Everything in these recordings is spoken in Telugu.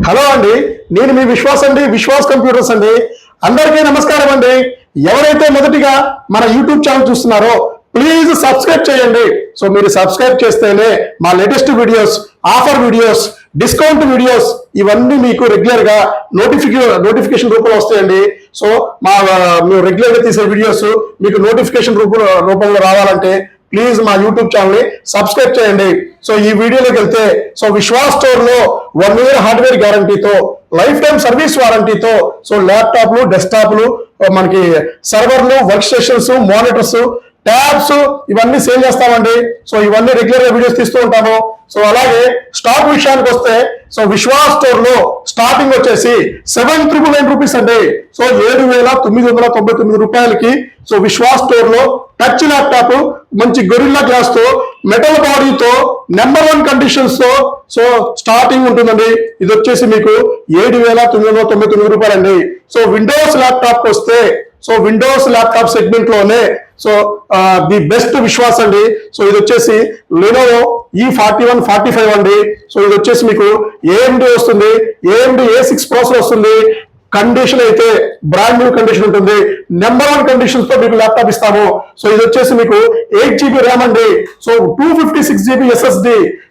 హలో అండి, నేను మీ విశ్వాస్ అండి, విశ్వాస్ కంప్యూటర్స్ అండి. అందరికీ నమస్కారం అండి. ఎవరైతే మొదటిగా మన యూట్యూబ్ ఛానల్ చూస్తున్నారో ప్లీజ్ సబ్స్క్రైబ్ చేయండి. సో మీరు సబ్స్క్రైబ్ చేస్తేనే మా latest videos, offer videos, discount videos ఇవన్నీ మీకు రెగ్యులర్ గా నోటిఫికేషన్ రూపంలో వస్తాయండి. సో మేము రెగ్యులర్ గా తీసే వీడియోస్ మీకు నోటిఫికేషన్ రూపంలో రావాలంటే ప్లీజ్ మా యూట్యూబ్ ఛానల్ ని సబ్స్క్రైబ్ చేయండి. సో ఈ వీడియోలోకి వెళ్తే, సో విశ్వాస్ స్టోర్ లో 1 year హార్డ్వేర్ గ్యారంటీతో, లైఫ్ టైం సర్వీస్ వారంటీతో, సో ల్యాప్టాప్లు, డెస్క్టాప్లు, మనకి సర్వర్లు, వర్క్ స్టేషన్స్, మానిటర్స్, ట్యాబ్స్ ఇవన్నీ సేల్ చేస్తామండి. సో ఇవన్నీ రెగ్యులర్ గా వీడియోస్ తీస్తూ ఉంటాము. సో అలాగే స్టాక్ విషయానికి వస్తే, సో విశ్వాస్ స్టోర్ లో స్టార్టింగ్ వచ్చేసి 7,999 రూపీస్ అండి. సో 7,999 రూపాయలకి సో విశ్వాస్ స్టోర్ లో టచ్ ల్యాప్టాప్ మంచి గొరిల్లా గ్లాస్ తో, మెటల్ బాడీతో, నెంబర్ 1 కండిషన్స్ తో సో స్టార్టింగ్ ఉంటుందండి. ఇది వచ్చేసి మీకు 7,999 రూపాయలండి. సో విండోస్ ల్యాప్టాప్ వస్తే, సో విండోస్ ల్యాప్టాప్ సెగ్మెంట్ లోనే సో ది బెస్ట్ విశ్వాస్ అండి. సో ఇది వచ్చేసి లెనోవో E4145 అండి. సో ఇది వచ్చేసి మీకు AMD వస్తుంది, AMD A6 ప్రాసెసర్ వస్తుంది. కండిషన్ అయితే బ్రాండ్ న్యూ కండిషన్ ఉంటుంది. నెంబర్ 1 కండిషన్స్ తో మీకు ల్యాప్టాప్ ఇస్తాము. సో ఇది వచ్చేసి మీకు 8GB ర్యామ్ అండి. So 256GB SSD.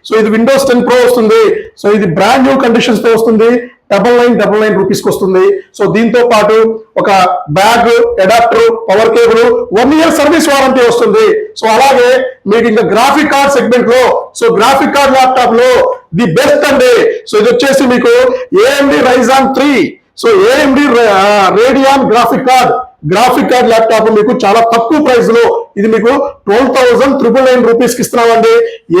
సో ఇది విండోస్ 10 Pro వస్తుంది. సో ఇది బ్రాండ్ న్యూ కండిషన్స్ తో వస్తుంది. 9999 రూపీస్ కి వస్తుంది. సో దీంతో పాటు ఒక bag, adapter, power cable, 1 year service warranty వస్తుంది. సో అలాగే మీకు ఇంకా గ్రాఫిక్ కార్డ్ సెగ్మెంట్ లో, సో గ్రాఫిక్ కార్డ్ ల్యాప్టాప్ లో ది బెస్ట్ అండి. సో ఇది వచ్చేసి మీకు AMD Ryzen 3, so AMD Radeon graphic card laptop మీకు చాలా తక్కువ ప్రైస్ లో ఇది మీకు 12,999 రూపీస్ కి ఇస్తున్నామండి.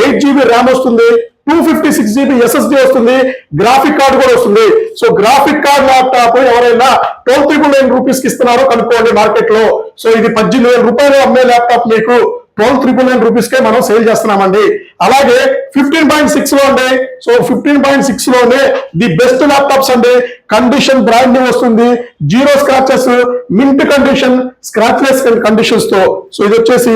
8GB ర్యామ్ వస్తుంది, 256GB SSD వస్తుంది, గ్రాఫిక్ కార్డ్ కూడా వస్తుంది. సో గ్రాఫిక్ కార్డ్ ల్యాప్టాప్ ఎవరైనా 12,999 రూపీస్ కి ఇస్తున్నారో కనుక్కోండి మార్కెట్ లో. సో ఇది 18,000 రూపాయలు అమ్మే ల్యాప్టాప్ మీకు 12,999 రూపీస్ కే మనం సేల్ చేస్తున్నామండి. అలాగే 15.6 లో అండి. సో 15.6 లోనే ది బెస్ట్ ల్యాప్టాప్స్ అండి. కండిషన్ బ్రాండ్ న్యూ వస్తుంది, 0 scratches, mint condition, scratchless conditions తో. సో ఇది వచ్చేసి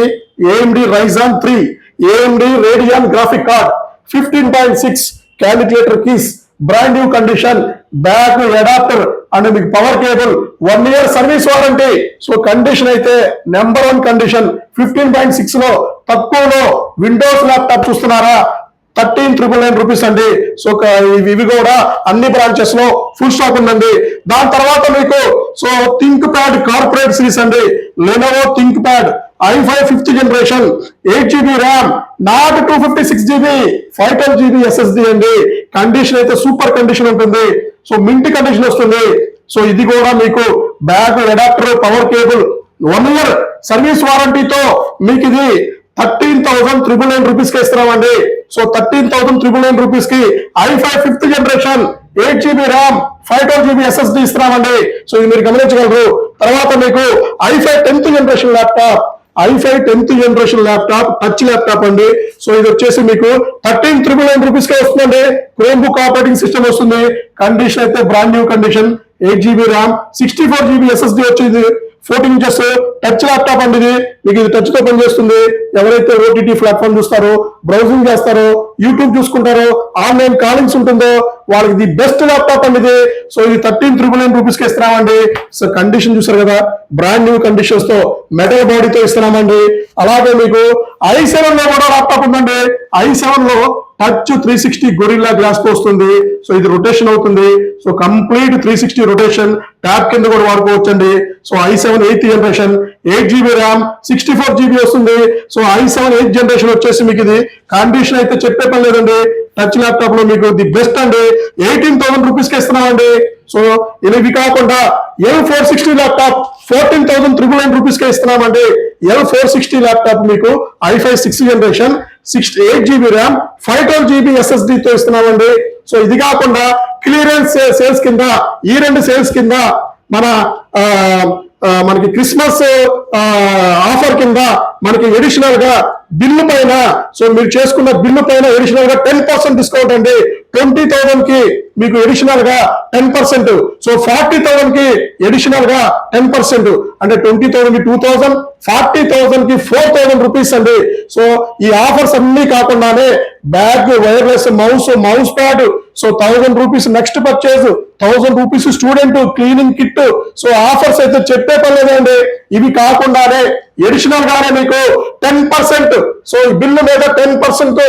AMD Ryzen 3, AMD Radeon graphic card, 15.6 calculator keys, brand new condition, bag, adapter and మీకు power cable, 1 year service warranty. So condition అయితే నెంబర్ 1 కండిషన్. 15.6 లో తక్కువలో విండోస్ ల్యాప్టాప్ చూస్తున్నారా? 13,999 రూపీస్ అండి. సో ఇవి కూడా అన్ని బ్రాంచెస్ లో ఫుల్ స్టాక్ ఉందండి. దాని తర్వాత మీకు so ThinkPad corporate series అండి. Lenovo ThinkPad i5 5th generation, 8GB RAM, not 256GB, 512GB SSD అండి. కండిషన్ అయితే సూపర్ కండిషన్ ఉంటుంది. సో మింట్ కండిషన్ వస్తుంది. సో ఇది కూడా మీకు bag, adapter, power cable, 1 year service వారంటీతో మీకు ఇది 13,999 రూపీస్ కి ఇస్తున్నామండి. సో 13,999 రూపీస్ కి i5 5th generation, 8GB RAM, 512GB SSD ఇస్తున్నామండి. సో ఇది మీరు గమనించగలరు. తర్వాత మీకు i5 10th generation laptop, touch laptop అండి. సో ఇది వచ్చేసి మీకు 13,999 రూపీస్ కే వస్తుందండి. క్రోమ్ బుక్ ఆపరేటింగ్ సిస్టమ్ వస్తుంది. కండిషన్ అయితే brand new condition, 8GB RAM, 64GB SSD వచ్చింది. 14 inches టచ్ ల్యాప్టాప్ అండి. ఇది మీకు ఇది టచ్ తో పనిచేస్తుంది. ఎవరైతే OTT ప్లాట్ఫామ్ చూస్తారో, బ్రౌజింగ్ చేస్తారో, యూట్యూబ్ చూసుకుంటారో, ఆన్లైన్ కాలింగ్స్ ఉంటుందో వాళ్ళకి ది బెస్ట్ ల్యాప్టాప్ అండి ఇది. సో ఇది 13,999 రూపీస్ కి ఇస్తున్నామండి. సో కండిషన్ చూసారు కదా, బ్రాండ్ న్యూ కండిషన్స్ తో, మెటల్ బాడీతో ఇస్తున్నామండి. అలాగే మీకు i7 లో కూడా ల్యాప్టాప్ ఉందండి. i7 లో టచ్ 360 గొరిల్లా గ్లాస్ తో వస్తుంది. సో ఇది రొటేషన్ అవుతుంది. సో కంప్లీట్ 360 రొటేషన్, ట్యాబ్ కింద కూడా వాడుకోవచ్చండి. So i7 8th generation, 8GB RAM, 64GB వస్తుంది. సో i7 8th జనరేషన్ వచ్చేసి మీకు ఇది కండిషన్ అయితే చెప్పే పని లేదండి. టచ్ ల్యాప్టాప్ లో మీకు ది బెస్ట్ అండి. 18,000 రూపీస్ కి ఇస్తున్నామండి. సో ఇవి కాకుండా L460 ల్యాప్టాప్ 14,999 రూపీస్ కే ఇస్తున్నామండి. L460 ల్యాప్టాప్ మీకు i5 6th generation, 8GB RAM, 512GB SSD తో ఇస్తున్నామండి. సో ఇది కాకుండా క్లియరెన్స్ సేల్స్ కింద, ఈ 2 సేల్స్ కింద మనకి క్రిస్మస్ ఆఫర్ కింద మనకి ఎడిషనల్ గా బిల్లు పైన, సో మీరు చేసుకున్న బిల్లు పైన ఎడిషనల్ గా 10% డిస్కౌంట్ అండి. 20,000 కి మీకు ఎడిషనల్ గా 10%. సో 40,000 కి ఎడిషనల్ గా 10%, అంటే 20,000 కి 2,000, 40,000 కి 4,000 రూపీస్ అండి. సో ఈ ఆఫర్స్ అన్ని కాకుండానే bag, wireless mouse pad. So 1000 rupees next purchase, 1000 rupees student cleaning kit. So offers అయితే చెప్పే పర్లేదండి. ఇవి కాకుండానే ఎడిషనల్ గానే మీకు 10%, సో ఈ బిల్లు మీద 10%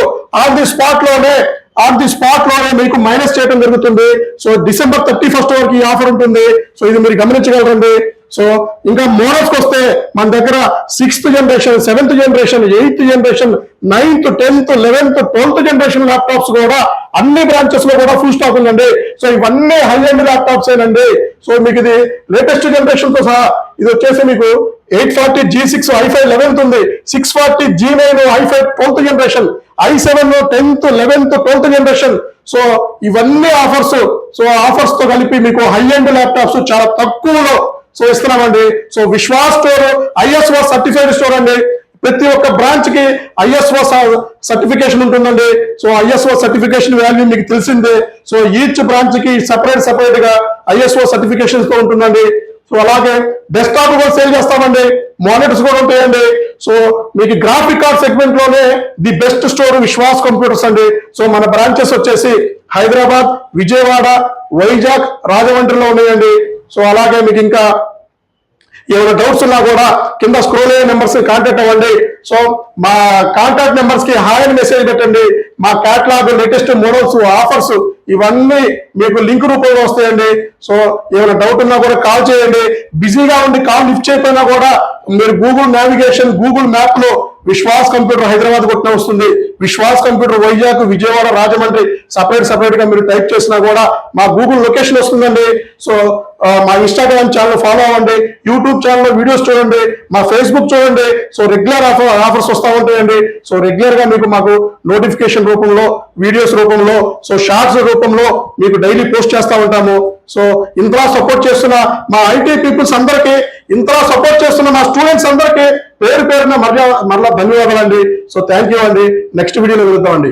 ఆన్ ది స్పాట్ లోనే మీకు మైనస్ చేయడం జరుగుతుంది. సో December 31st వరకు ఈ ఆఫర్ ఉంటుంది. సో ఇది మీరు గమనించగలరండి. సో ఇంకా మోడల్స్కి వస్తే మన దగ్గర 6th generation, 7th generation, 8th generation, 9th, 10th, 11th, 12th generation laptops కూడా అన్ని బ్రాంచెస్ లో కూడా ఫుల్ స్టాక్ ఉందండి. సో ఇవన్నీ హై ఎండ్ ల్యాప్టాప్స్ ఏనండి. సో మీకు ఇది లేటెస్ట్ జనరేషన్ తో సహా ఇది వచ్చేసి మీకు 840 G6 i5 11th ఉంది, 640 G9 i5 12th generation, i7 10th, 11th, 12th generation. So ఇవన్నీ ఆఫర్స్. సో ఆఫర్స్ తో కలిపి మీకు హై ఎండ్ ల్యాప్టాప్స్ చాలా తక్కువలో సో ఇస్తున్నామండి. So Vishwas store ISO certified store అండి. ప్రతి ఒక్క బ్రాంచ్ కి ISO సర్టిఫికేషన్ ఉంటుందండి. సో ISO సర్టిఫికేషన్ వాల్యూ మీకు తెలిసిందే. సో ఈచ్ బ్రాంచ్ కి సపరేట్ గా ISO సర్టిఫికేషన్స్ తో ఉంటుందండి. సో అలాగే డెస్క్టాప్ కూడా సేల్ చేస్తామండి, మానిటర్స్ కూడా ఉంటాయండి. సో మీకు గ్రాఫిక్ కార్డ్ సెగ్మెంట్ లోనే the best store Vishwas computers అండి. సో మన బ్రాంచెస్ వచ్చేసి హైదరాబాద్, విజయవాడ, వైజాగ్, రాజమండ్రిలో ఉన్నాయండి. సో అలాగే మీకు ఇంకా ఏమైనా డౌట్స్ ఉన్నా కూడా కింద స్క్రోల్ అయ్యే నెంబర్స్ కాంటాక్ట్ అవ్వండి. సో మా కాంటాక్ట్ నెంబర్స్ కి హాయ్ అని మెసేజ్ పెట్టండి. మా క్యాటలాగ్, లేటెస్ట్ మోడల్స్, ఆఫర్స్ ఇవన్నీ మీకు లింక్ రూపంలో వస్తాయండి. సో ఏమైనా డౌట్ ఉన్నా కూడా కాల్ చేయండి. బిజీగా ఉండి కాల్ లిఫ్ట్ చేయకపోయినా కూడా మీరు గూగుల్ నావిగేషన్, గూగుల్ మ్యాప్ లో విశ్వాస్ కంప్యూటర్ హైదరాబాద్ కొట్టిన వస్తుంది, విశ్వాస్ కంప్యూటర్ వైజాగ్, విజయవాడ, రాజమండ్రి సపరేట్ గా మీరు టైప్ చేసినా కూడా మా గూగుల్ లొకేషన్ వస్తుందండి. సో మా ఇన్స్టాగ్రామ్ ఛానల్ ఫాలో అవ్వండి, యూట్యూబ్ ఛానల్ వీడియోస్ చూడండి, మా ఫేస్బుక్ చూడండి. సో రెగ్యులర్ ఆఫర్స్ వస్తూ ఉంటాయండి. సో రెగ్యులర్ గా మీకు మాకు నోటిఫికేషన్ రూపంలో, వీడియోస్ రూపంలో, సో షార్ట్స్ రూపంలో మీకు డైలీ పోస్ట్ చేస్తూ ఉంటాము. సో ఇంతలా సపోర్ట్ చేస్తున్న మా IT పీపుల్స్ అందరికీ, ఇంతలా సపోర్ట్ చేస్తున్న మా స్టూడెంట్స్ అందరికీ పేరున మరలా ధన్యవాదాలు అండి. సో థ్యాంక్ యూ అండి. నెక్స్ట్ వీడియోలో వెళ్తామండి.